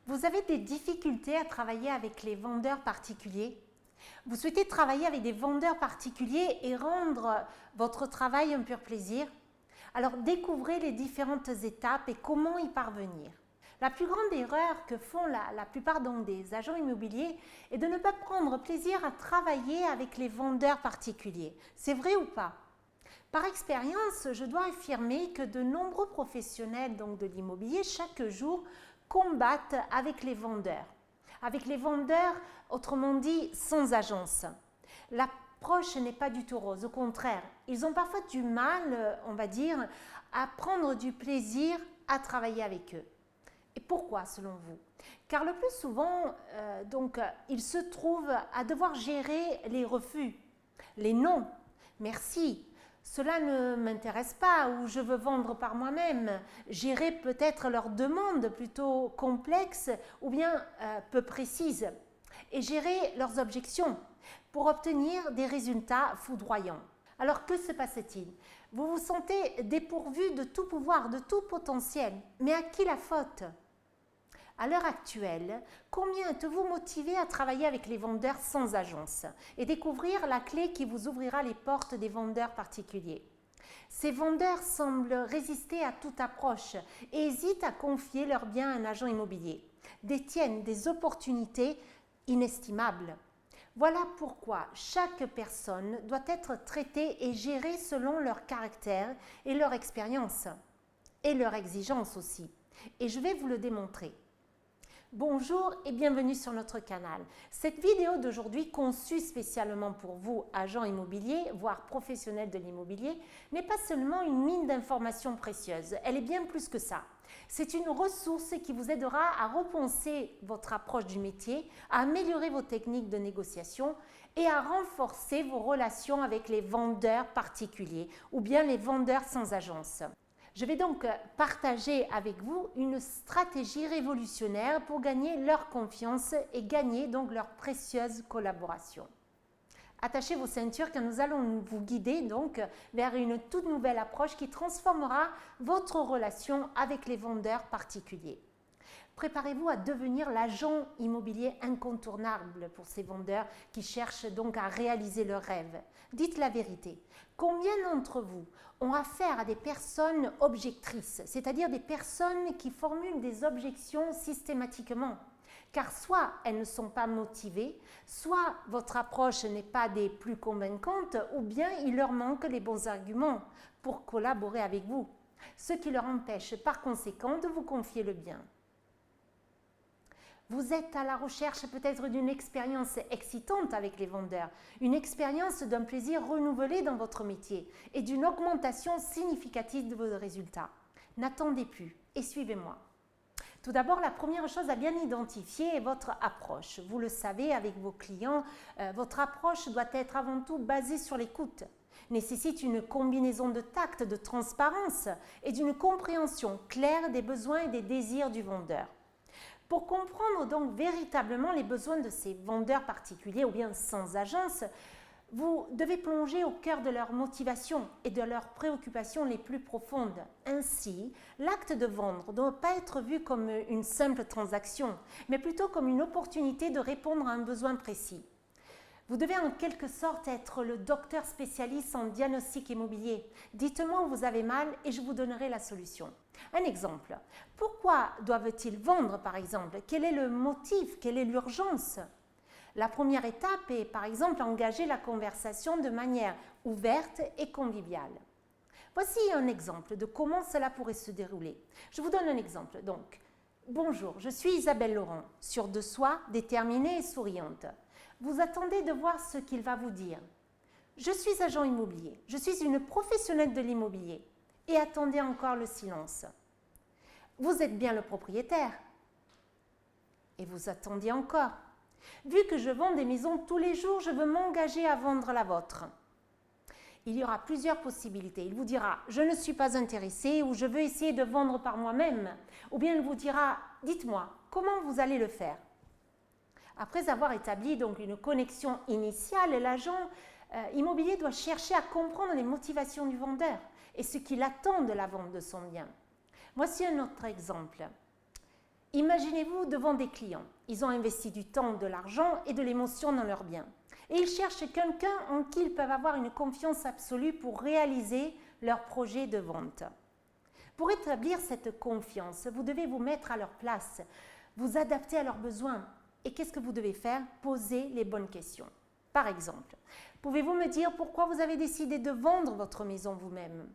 Vous avez des difficultés à travailler avec les vendeurs particuliers? Vous souhaitez travailler avec des vendeurs particuliers et rendre votre travail un pur plaisir? Alors découvrez les différentes étapes et comment y parvenir. La plus grande erreur que font la plupart des agents immobiliers est de ne pas prendre plaisir à travailler avec les vendeurs particuliers. C'est vrai ou pas? Par expérience, je dois affirmer que de nombreux professionnels de l'immobilier chaque jour combattent avec les vendeurs. Avec les vendeurs, autrement dit, sans agence. L'approche n'est pas du tout rose, au contraire. Ils ont parfois du mal, on va dire, à prendre du plaisir à travailler avec eux. Et pourquoi, selon vous? Car le plus souvent, ils se trouvent à devoir gérer les refus, les non, merci, cela ne m'intéresse pas ou je veux vendre par moi-même, gérer peut-être leurs demandes plutôt complexes ou bien peu précises et gérer leurs objections pour obtenir des résultats foudroyants. Alors que se passe-t-il? Vous vous sentez dépourvu de tout pouvoir, de tout potentiel, mais à qui la faute? À l'heure actuelle, combien êtes-vous motivé à travailler avec les vendeurs sans agence et découvrir la clé qui vous ouvrira les portes des vendeurs particuliers? Ces vendeurs semblent résister à toute approche et hésitent à confier leurs biens à un agent immobilier, détiennent des opportunités inestimables. Voilà pourquoi chaque personne doit être traitée et gérée selon leur caractère et leur expérience et leur exigence aussi. Et je vais vous le démontrer. Bonjour et bienvenue sur notre canal. Cette vidéo d'aujourd'hui, conçue spécialement pour vous, agents immobiliers, voire professionnels de l'immobilier, n'est pas seulement une mine d'informations précieuses, elle est bien plus que ça. C'est une ressource qui vous aidera à repenser votre approche du métier, à améliorer vos techniques de négociation et à renforcer vos relations avec les vendeurs particuliers ou bien les vendeurs sans agence. Je vais donc partager avec vous une stratégie révolutionnaire pour gagner leur confiance et gagner donc leur précieuse collaboration. Attachez vos ceintures car nous allons vous guider donc vers une toute nouvelle approche qui transformera votre relation avec les vendeurs particuliers. Préparez-vous à devenir l'agent immobilier incontournable pour ces vendeurs qui cherchent donc à réaliser leurs rêves. Dites la vérité. Combien d'entre vous ont affaire à des personnes objectrices, c'est-à-dire des personnes qui formulent des objections systématiquement? Car soit elles ne sont pas motivées, soit votre approche n'est pas des plus convaincantes, ou bien il leur manque les bons arguments pour collaborer avec vous, ce qui leur empêche par conséquent de vous confier le bien. Vous êtes à la recherche peut-être d'une expérience excitante avec les vendeurs, une expérience d'un plaisir renouvelé dans votre métier et d'une augmentation significative de vos résultats. N'attendez plus et suivez-moi. Tout d'abord, la première chose à bien identifier est votre approche. Vous le savez, avec vos clients, votre approche doit être avant tout basée sur l'écoute, nécessite une combinaison de tact, de transparence et d'une compréhension claire des besoins et des désirs du vendeur. Pour comprendre donc véritablement les besoins de ces vendeurs particuliers ou bien sans agence, vous devez plonger au cœur de leurs motivations et de leurs préoccupations les plus profondes. Ainsi, l'acte de vendre ne doit pas être vu comme une simple transaction, mais plutôt comme une opportunité de répondre à un besoin précis. Vous devez en quelque sorte être le docteur spécialiste en diagnostic immobilier. Dites-moi où vous avez mal et je vous donnerai la solution. Un exemple. Pourquoi doivent-ils vendre par exemple? Quel est le motif? Quelle est l'urgence? La première étape est par exemple engager la conversation de manière ouverte et conviviale. Voici un exemple de comment cela pourrait se dérouler. Je vous donne un exemple. Donc, bonjour, je suis Isabelle Laurent, sûre de soi, déterminée et souriante. Vous attendez de voir ce qu'il va vous dire. Je suis agent immobilier, je suis une professionnelle de l'immobilier. Et attendez encore le silence. Vous êtes bien le propriétaire. Et vous attendiez encore. Vu que je vends des maisons tous les jours, je veux m'engager à vendre la vôtre. Il y aura plusieurs possibilités. Il vous dira « je ne suis pas intéressé » ou « je veux essayer de vendre par moi-même » ou bien il vous dira « dites-moi, comment vous allez le faire ?» Après avoir établi donc une connexion initiale, l'agent immobilier doit chercher à comprendre les motivations du vendeur et ce qu'il attend de la vente de son bien. Voici un autre exemple. Imaginez-vous devant des clients. Ils ont investi du temps, de l'argent et de l'émotion dans leurs biens. Et ils cherchent quelqu'un en qui ils peuvent avoir une confiance absolue pour réaliser leur projet de vente. Pour établir cette confiance, vous devez vous mettre à leur place, vous adapter à leurs besoins. Et qu'est-ce que vous devez faire? Poser les bonnes questions. Par exemple, pouvez-vous me dire pourquoi vous avez décidé de vendre votre maison vous-même?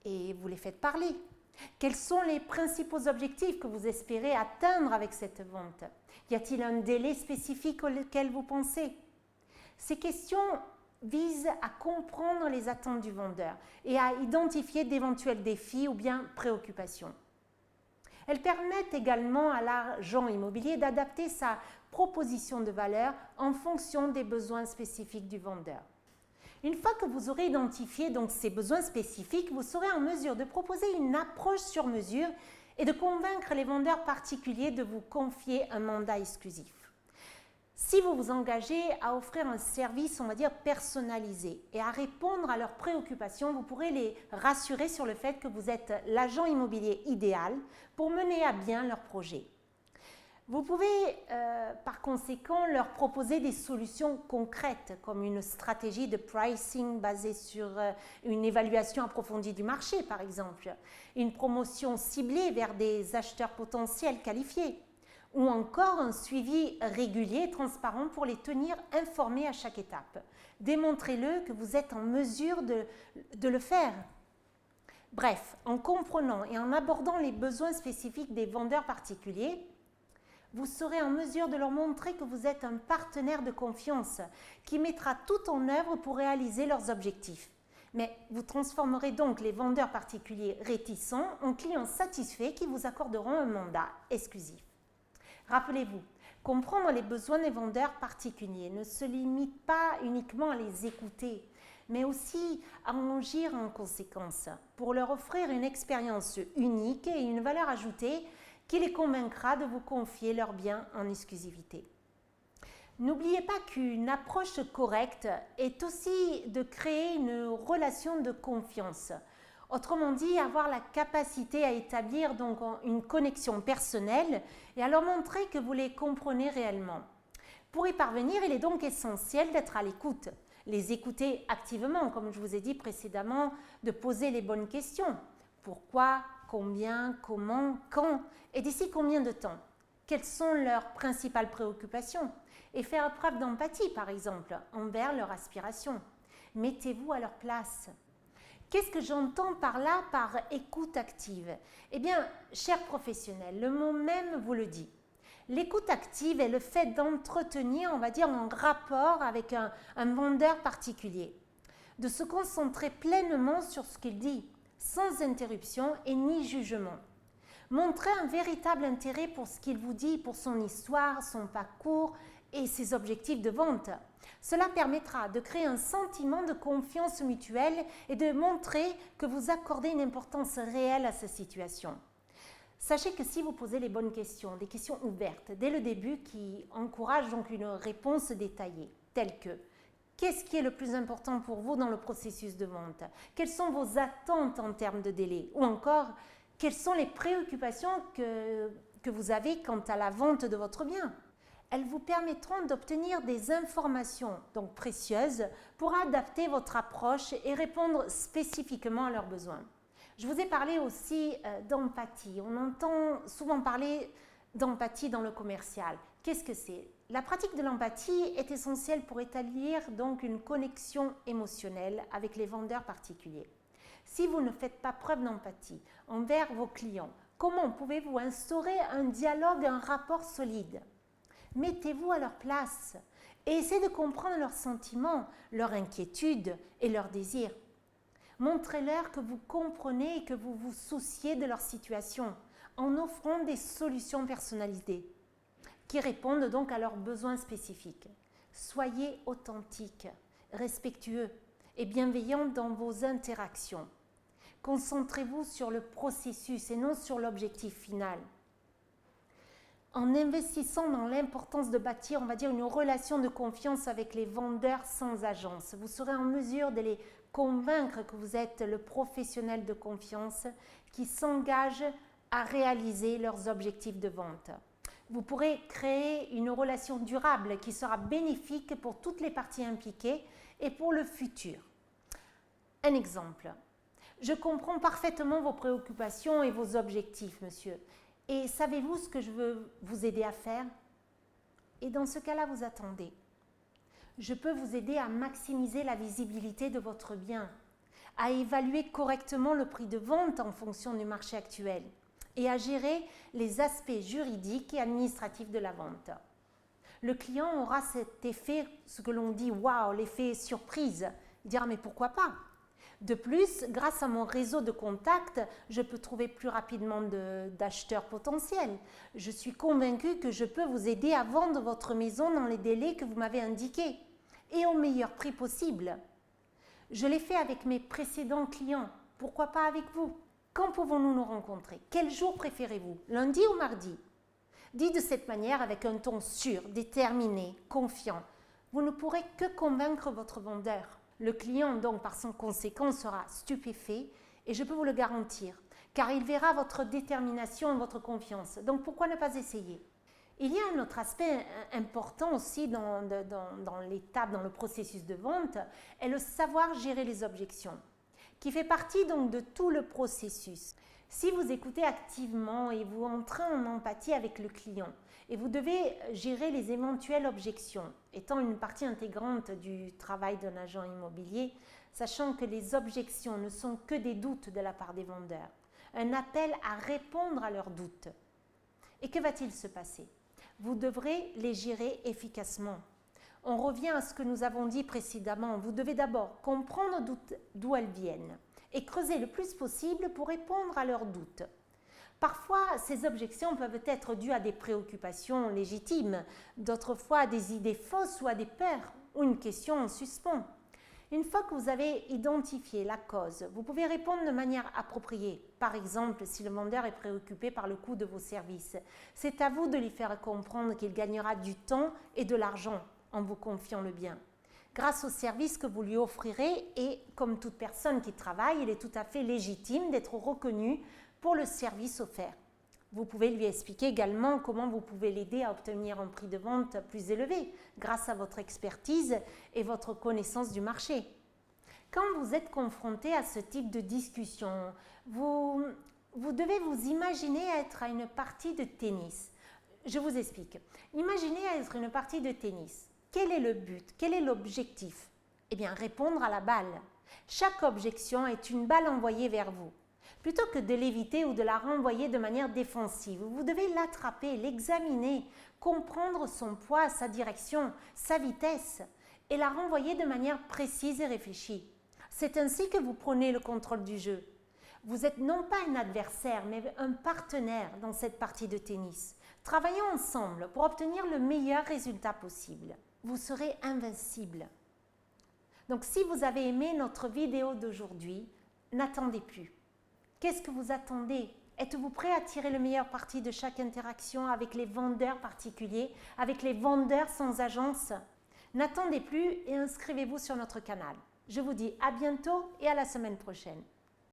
Et vous les faites parler. Quels sont les principaux objectifs que vous espérez atteindre avec cette vente? Y a-t-il un délai spécifique auquel vous pensez? Ces questions visent à comprendre les attentes du vendeur et à identifier d'éventuels défis ou bien préoccupations. Elles permettent également à l'agent immobilier d'adapter sa proposition de valeur en fonction des besoins spécifiques du vendeur. Une fois que vous aurez identifié donc ces besoins spécifiques, vous serez en mesure de proposer une approche sur mesure et de convaincre les vendeurs particuliers de vous confier un mandat exclusif. Si vous vous engagez à offrir un service, on va dire, personnalisé et à répondre à leurs préoccupations, vous pourrez les rassurer sur le fait que vous êtes l'agent immobilier idéal pour mener à bien leur projet. Vous pouvez par conséquent leur proposer des solutions concrètes comme une stratégie de pricing basée sur une évaluation approfondie du marché par exemple, une promotion ciblée vers des acheteurs potentiels qualifiés ou encore un suivi régulier et transparent pour les tenir informés à chaque étape. Démontrez-le que vous êtes en mesure de le faire. Bref, en comprenant et en abordant les besoins spécifiques des vendeurs particuliers, vous serez en mesure de leur montrer que vous êtes un partenaire de confiance qui mettra tout en œuvre pour réaliser leurs objectifs. Mais vous transformerez donc les vendeurs particuliers réticents en clients satisfaits qui vous accorderont un mandat exclusif. Rappelez-vous, comprendre les besoins des vendeurs particuliers ne se limite pas uniquement à les écouter, mais aussi à en agir en conséquence pour leur offrir une expérience unique et une valeur ajoutée qui les convaincra de vous confier leurs biens en exclusivité. N'oubliez pas qu'une approche correcte est aussi de créer une relation de confiance. Autrement dit, avoir la capacité à établir donc une connexion personnelle et à leur montrer que vous les comprenez réellement. Pour y parvenir, il est donc essentiel d'être à l'écoute, les écouter activement, comme je vous ai dit précédemment, de poser les bonnes questions. Pourquoi, combien, comment, quand et d'ici combien de temps? Quelles sont leurs principales préoccupations? Et faire preuve d'empathie, par exemple, envers leurs aspirations. Mettez-vous à leur place. Qu'est-ce que j'entends par là par écoute active? Eh bien, chers professionnels, le mot même vous le dit. L'écoute active est le fait d'entretenir, on va dire, un rapport avec un vendeur particulier, de se concentrer pleinement sur ce qu'il dit, sans interruption et ni jugement. Montrez un véritable intérêt pour ce qu'il vous dit, pour son histoire, son parcours et ses objectifs de vente. Cela permettra de créer un sentiment de confiance mutuelle et de montrer que vous accordez une importance réelle à sa situation. Sachez que si vous posez les bonnes questions, des questions ouvertes dès le début qui encouragent donc une réponse détaillée, telle que qu'est-ce qui est le plus important pour vous dans le processus de vente? Quelles sont vos attentes en termes de délai? Ou encore, quelles sont les préoccupations que vous avez quant à la vente de votre bien? Elles vous permettront d'obtenir des informations donc précieuses pour adapter votre approche et répondre spécifiquement à leurs besoins. Je vous ai parlé aussi d'empathie. On entend souvent parler d'empathie dans le commercial. Qu'est-ce que c'est? La pratique de l'empathie est essentielle pour établir donc une connexion émotionnelle avec les vendeurs particuliers. Si vous ne faites pas preuve d'empathie envers vos clients, comment pouvez-vous instaurer un dialogue, un rapport solide? Mettez-vous à leur place et essayez de comprendre leurs sentiments, leurs inquiétudes et leurs désirs. Montrez-leur que vous comprenez et que vous vous souciez de leur situation en offrant des solutions personnalisées qui répondent donc à leurs besoins spécifiques. Soyez authentiques, respectueux et bienveillants dans vos interactions. Concentrez-vous sur le processus et non sur l'objectif final. En investissant dans l'importance de bâtir, on va dire, une relation de confiance avec les vendeurs sans agence, vous serez en mesure de les convaincre que vous êtes le professionnel de confiance qui s'engage à réaliser leurs objectifs de vente. Vous pourrez créer une relation durable qui sera bénéfique pour toutes les parties impliquées et pour le futur. Un exemple. Je comprends parfaitement vos préoccupations et vos objectifs, monsieur. Et savez-vous ce que je veux vous aider à faire? Et dans ce cas-là, vous attendez. Je peux vous aider à maximiser la visibilité de votre bien, à évaluer correctement le prix de vente en fonction du marché actuel et à gérer les aspects juridiques et administratifs de la vente. Le client aura cet effet, ce que l'on dit « wow », l'effet surprise. Il dira « mais pourquoi pas ?» De plus, grâce à mon réseau de contacts, je peux trouver plus rapidement d'acheteurs potentiels. Je suis convaincue que je peux vous aider à vendre votre maison dans les délais que vous m'avez indiqués et au meilleur prix possible. Je l'ai fait avec mes précédents clients. Pourquoi pas avec vous? Quand pouvons-nous nous rencontrer? Quel jour préférez-vous? Lundi ou mardi? Dit de cette manière avec un ton sûr, déterminé, confiant. Vous ne pourrez que convaincre votre vendeur. Le client, donc, par son conséquent, sera stupéfait et je peux vous le garantir, car il verra votre détermination et votre confiance. Donc, pourquoi ne pas essayer? Il y a un autre aspect important aussi dans l'étape, dans le processus de vente, est le savoir gérer les objections, qui fait partie donc de tout le processus. Si vous écoutez activement et vous entrez en empathie avec le client, et vous devez gérer les éventuelles objections, étant une partie intégrante du travail d'un agent immobilier, sachant que les objections ne sont que des doutes de la part des vendeurs, un appel à répondre à leurs doutes. Et que va-t-il se passer? Vous devrez les gérer efficacement. On revient à ce que nous avons dit précédemment, vous devez d'abord comprendre d'où elles viennent et creuser le plus possible pour répondre à leurs doutes. Parfois, ces objections peuvent être dues à des préoccupations légitimes, d'autres fois à des idées fausses ou à des peurs ou une question en suspens. Une fois que vous avez identifié la cause, vous pouvez répondre de manière appropriée. Par exemple, si le vendeur est préoccupé par le coût de vos services, c'est à vous de lui faire comprendre qu'il gagnera du temps et de l'argent en vous confiant le bien. Grâce au service que vous lui offrirez et comme toute personne qui travaille, il est tout à fait légitime d'être reconnu pour le service offert. Vous pouvez lui expliquer également comment vous pouvez l'aider à obtenir un prix de vente plus élevé grâce à votre expertise et votre connaissance du marché. Quand vous êtes confronté à ce type de discussion, vous devez vous imaginer être à une partie de tennis. Je vous explique. Imaginez être une partie de tennis. Quel est le but? Quel est l'objectif? Eh bien, répondre à la balle. Chaque objection est une balle envoyée vers vous. Plutôt que de l'éviter ou de la renvoyer de manière défensive, vous devez l'attraper, l'examiner, comprendre son poids, sa direction, sa vitesse et la renvoyer de manière précise et réfléchie. C'est ainsi que vous prenez le contrôle du jeu. Vous êtes non pas un adversaire, mais un partenaire dans cette partie de tennis. Travaillons ensemble pour obtenir le meilleur résultat possible. Vous serez invincible. Donc si vous avez aimé notre vidéo d'aujourd'hui, n'attendez plus. Qu'est-ce que vous attendez? Êtes-vous prêt à tirer le meilleur parti de chaque interaction avec les vendeurs particuliers, avec les vendeurs sans agence? N'attendez plus et inscrivez-vous sur notre canal. Je vous dis à bientôt et à la semaine prochaine.